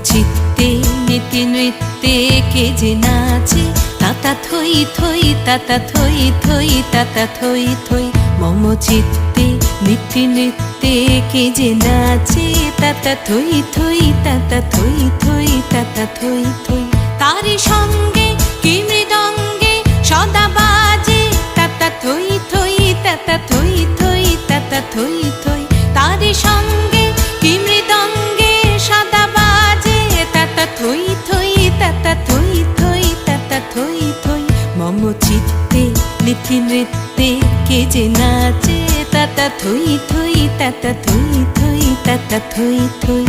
চিত্তে নীতি নৃত্যে কে যে নাচে, তাতা থই থই তাতা থই থই তাতা থই থই। মম চিত্তে নীতি নৃত্যে কে যে নাচে, তাতা থই থই তাতা থই থই তাতা থই থই। তারি সঙ্গে কি মৃদঙ্গে সদা বাজে, তাতা থই থই তাতা থই থই তাতা থই থই। তারি সঙ্গে কি মৃদঙ্গে সদা বাজে, তাতা থই থই তাতা থই থই তাতা থই থই। মম চিত্তে নীতি নৃত্যে কে যে নাচে, তাতা থই থই তাতা থই থই তাতা থই থই।